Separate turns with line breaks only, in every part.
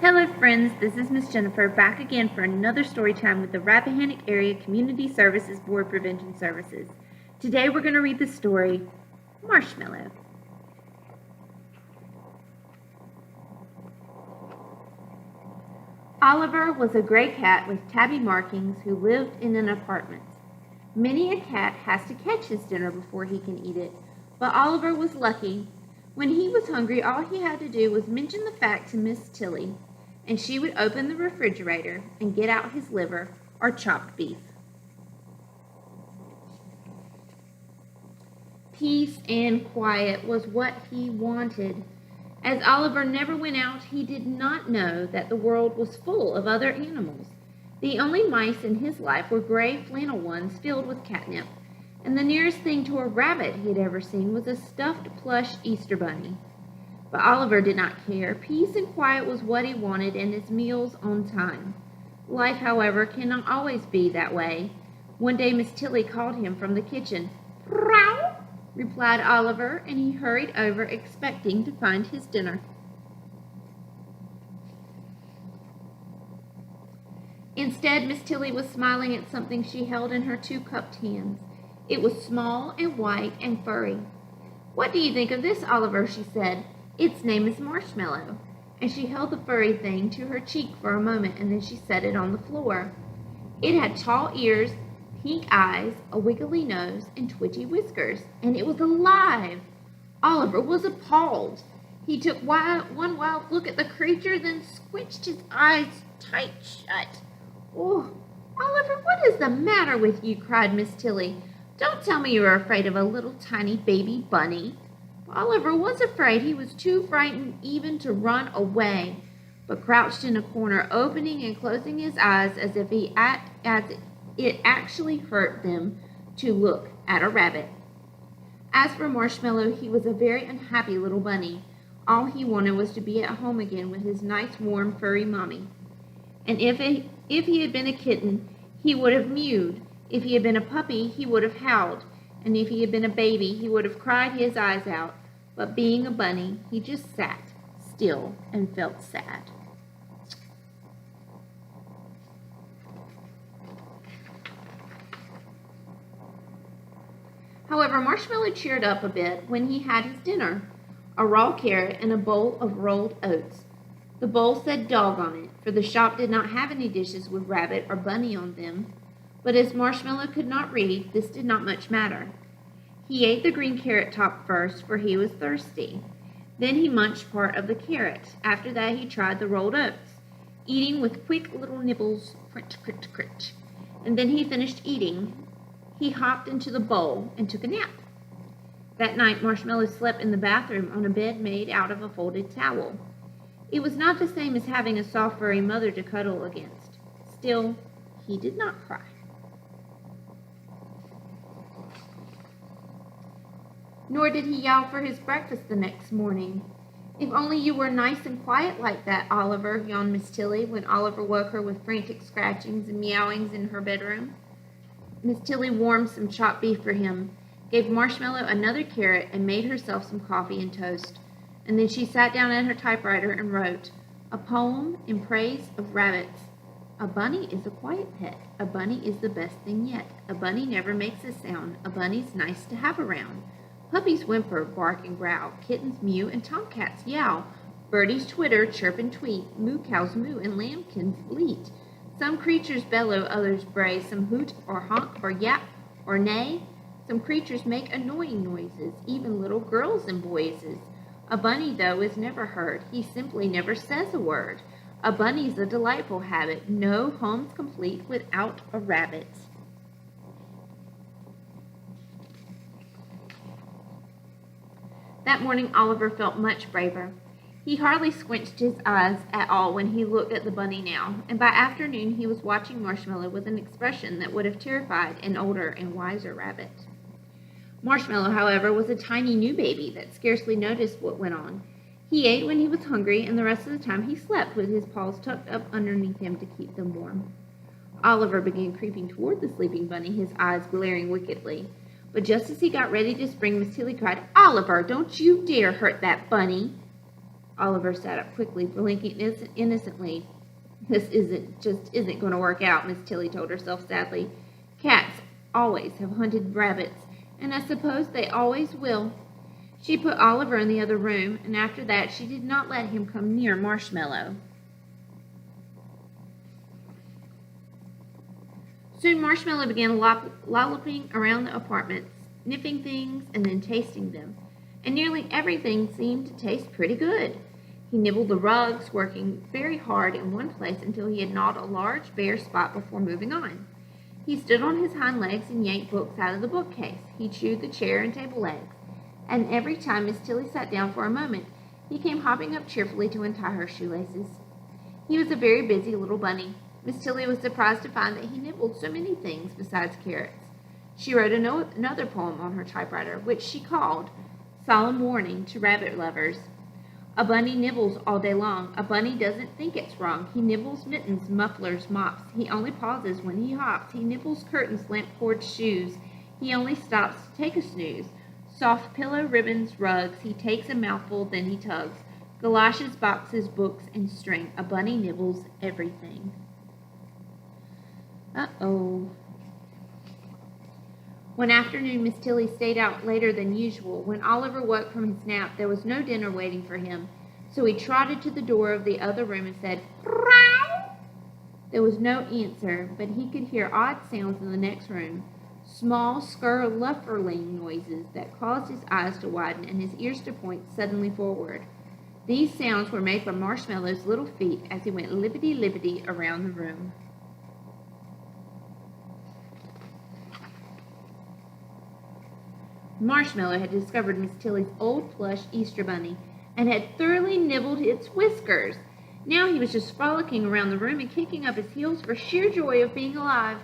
Hello friends, this is Miss Jennifer back again for another story time with the Rappahannock Area Community Services Board Prevention Services. Today we're going to read the story, Marshmallow. Oliver was a gray cat with tabby markings who lived in an apartment. Many a cat has to catch his dinner before he can eat it, but Oliver was lucky. When he was hungry, all he had to do was mention the fact to Miss Tilly, and she would open the refrigerator and get out his liver or chopped beef. Peace and quiet was what he wanted. As Oliver never went out, he did not know that the world was full of other animals. The only mice in his life were gray flannel ones filled with catnip, and the nearest thing to a rabbit he had ever seen was a stuffed plush Easter bunny. But Oliver did not care. Peace and quiet was what he wanted, and his meals on time. Life, however, cannot always be that way. One day Miss Tilly called him from the kitchen. "Row," replied Oliver, and he hurried over, expecting to find his dinner. Instead, Miss Tilly was smiling at something she held in her two cupped hands. It was small and white and furry. "What do you think of this, Oliver?" she said. "Its name is Marshmallow." And she held the furry thing to her cheek for a moment, and then she set it on the floor. It had tall ears, pink eyes, a wiggly nose, and twitchy whiskers, and it was alive. Oliver was appalled. He took one wild look at the creature, then squished his eyes tight shut. "Oh, Oliver, what is the matter with you?" cried Miss Tilly. "Don't tell me you are afraid of a little tiny baby bunny." Oliver was afraid. He was too frightened even to run away, but crouched in a corner, opening and closing his eyes as if it actually hurt them to look at a rabbit. As for Marshmallow, he was a very unhappy little bunny. All he wanted was to be at home again with his nice, warm, furry mommy. And if he had been a kitten, he would have mewed. If he had been a puppy, he would have howled. And if he had been a baby, he would have cried his eyes out. But being a bunny, he just sat still and felt sad. However, Marshmallow cheered up a bit when he had his dinner, a raw carrot and a bowl of rolled oats. The bowl said dog on it, for the shop did not have any dishes with rabbit or bunny on them. But as Marshmallow could not read, this did not much matter. He ate the green carrot top first, for he was thirsty. Then he munched part of the carrot. After that he tried the rolled oats, eating with quick little nibbles, crit, crit, crit. And then he finished eating. He hopped into the bowl and took a nap. That night Marshmallow slept in the bathroom on a bed made out of a folded towel. It was not the same as having a soft furry mother to cuddle against. Still, he did not cry. Nor did he yowl for his breakfast the next morning. "If only you were nice and quiet like that, Oliver," yawned Miss Tilly when Oliver woke her with frantic scratchings and meowings in her bedroom. Miss Tilly warmed some chopped beef for him, gave Marshmallow another carrot, and made herself some coffee and toast. And then she sat down at her typewriter and wrote, "A poem in praise of rabbits. A bunny is a quiet pet. A bunny is the best thing yet. A bunny never makes a sound. A bunny's nice to have around. Puppies whimper, bark and growl. Kittens mew and tomcats yowl. Birdies twitter, chirp and tweet. Moo cows moo and lambkins bleat. Some creatures bellow, others bray. Some hoot or honk or yap or neigh. Some creatures make annoying noises, even little girls and boys. A bunny, though, is never heard. He simply never says a word. A bunny's a delightful habit. No home's complete without a rabbit." That morning Oliver felt much braver. He hardly squinched his eyes at all when he looked at the bunny now, and by afternoon he was watching Marshmallow with an expression that would have terrified an older and wiser rabbit. Marshmallow, however, was a tiny new baby that scarcely noticed what went on. He ate when he was hungry, and the rest of the time he slept with his paws tucked up underneath him to keep them warm. Oliver began creeping toward the sleeping bunny, his eyes glaring wickedly. But just as he got ready to spring, Miss Tilly cried, "Oliver, don't you dare hurt that bunny!" Oliver sat up quickly, blinking innocently. This isn't going to work out, Miss Tilly told herself sadly. Cats always have hunted rabbits, and I suppose they always will. She put Oliver in the other room, and after that she did not let him come near Marshmallow. Soon Marshmallow began lolloping around the apartment, sniffing things and then tasting them, and nearly everything seemed to taste pretty good. He nibbled the rugs, working very hard in one place until he had gnawed a large bare spot before moving on. He stood on his hind legs and yanked books out of the bookcase. He chewed the chair and table legs, and every time Miss Tilly sat down for a moment, he came hopping up cheerfully to untie her shoelaces. He was a very busy little bunny. Miss Tilly was surprised to find that he nibbled so many things besides carrots. She wrote another poem on her typewriter, which she called Solemn Warning to Rabbit Lovers. A bunny nibbles all day long. A bunny doesn't think it's wrong. He nibbles mittens, mufflers, mops. He only pauses when he hops. He nibbles curtains, lamp cords, shoes. He only stops to take a snooze. Soft pillow, ribbons, rugs. He takes a mouthful, then he tugs. Galoshes, boxes, books, and string. A bunny nibbles everything. Uh-oh. One afternoon, Miss Tilly stayed out later than usual. When Oliver woke from his nap, there was no dinner waiting for him, so he trotted to the door of the other room and said, "Meow." There was no answer, but he could hear odd sounds in the next room, small, scurluffling noises that caused his eyes to widen and his ears to point suddenly forward. These sounds were made by Marshmallow's little feet as he went lippity-lippity around the room. Marshmallow had discovered Miss Tilly's old plush Easter bunny and had thoroughly nibbled its whiskers. Now he was just frolicking around the room and kicking up his heels for sheer joy of being alive.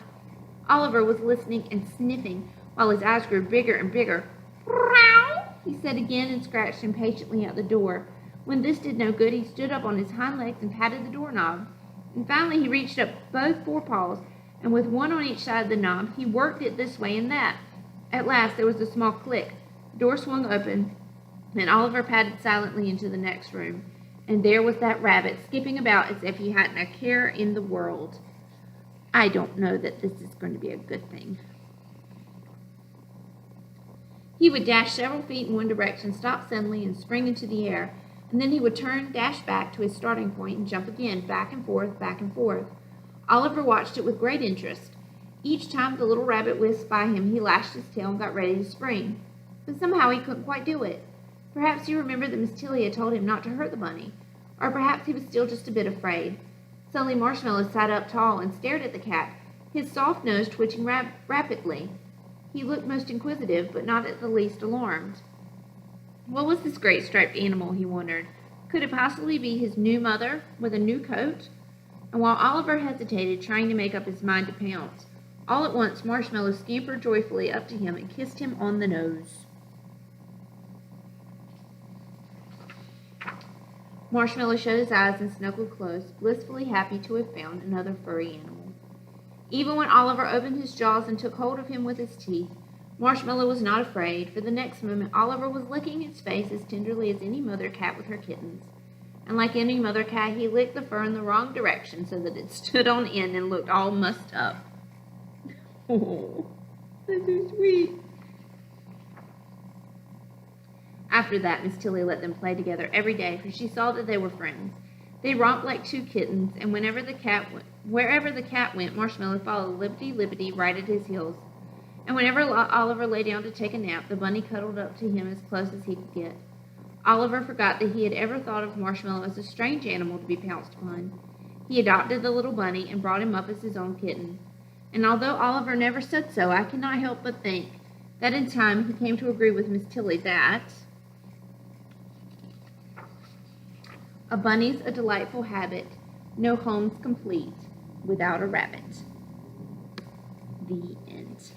Oliver was listening and sniffing while his eyes grew bigger and bigger. "Meow," he said again and scratched impatiently at the door. When this did no good, he stood up on his hind legs and patted the doorknob. And finally he reached up both forepaws, and with one on each side of the knob, he worked it this way and that. At last there was a small click. The door swung open, and Oliver padded silently into the next room. And there was that rabbit, skipping about as if he hadn't a care in the world. I don't know that this is going to be a good thing. He would dash several feet in one direction, stop suddenly, and spring into the air. And then he would turn, dash back to his starting point, and jump again, back and forth, back and forth. Oliver watched it with great interest. Each time the little rabbit whisked by him, he lashed his tail and got ready to spring. But somehow he couldn't quite do it. Perhaps he remembered that Miss Tilly had told him not to hurt the bunny. Or perhaps he was still just a bit afraid. Suddenly Marshmallow sat up tall and stared at the cat, his soft nose twitching rapidly. He looked most inquisitive, but not at the least alarmed. What was this great striped animal, he wondered? Could it possibly be his new mother with a new coat? And while Oliver hesitated, trying to make up his mind to pounce, all at once Marshmallow scampered joyfully up to him and kissed him on the nose. Marshmallow shut his eyes and snuggled close, blissfully happy to have found another furry animal. Even when Oliver opened his jaws and took hold of him with his teeth, Marshmallow was not afraid, for the next moment Oliver was licking its face as tenderly as any mother cat with her kittens. And like any mother cat, he licked the fur in the wrong direction so that it stood on end and looked all mussed up. Oh, that's so sweet. After that, Miss Tilly let them play together every day, for she saw that they were friends. They romped like two kittens, and wherever the cat went, Marshmallow followed lippity-lippity right at his heels. And whenever Oliver lay down to take a nap, the bunny cuddled up to him as close as he could get. Oliver forgot that he had ever thought of Marshmallow as a strange animal to be pounced upon. He adopted the little bunny and brought him up as his own kitten. And although Oliver never said so, I cannot help but think that in time he came to agree with Miss Tilly that a bunny's a delightful habit, no home's complete without a rabbit. The end.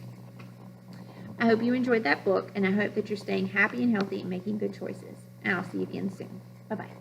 I hope you enjoyed that book, and I hope that you're staying happy and healthy and making good choices. And I'll see you again soon. Bye-bye.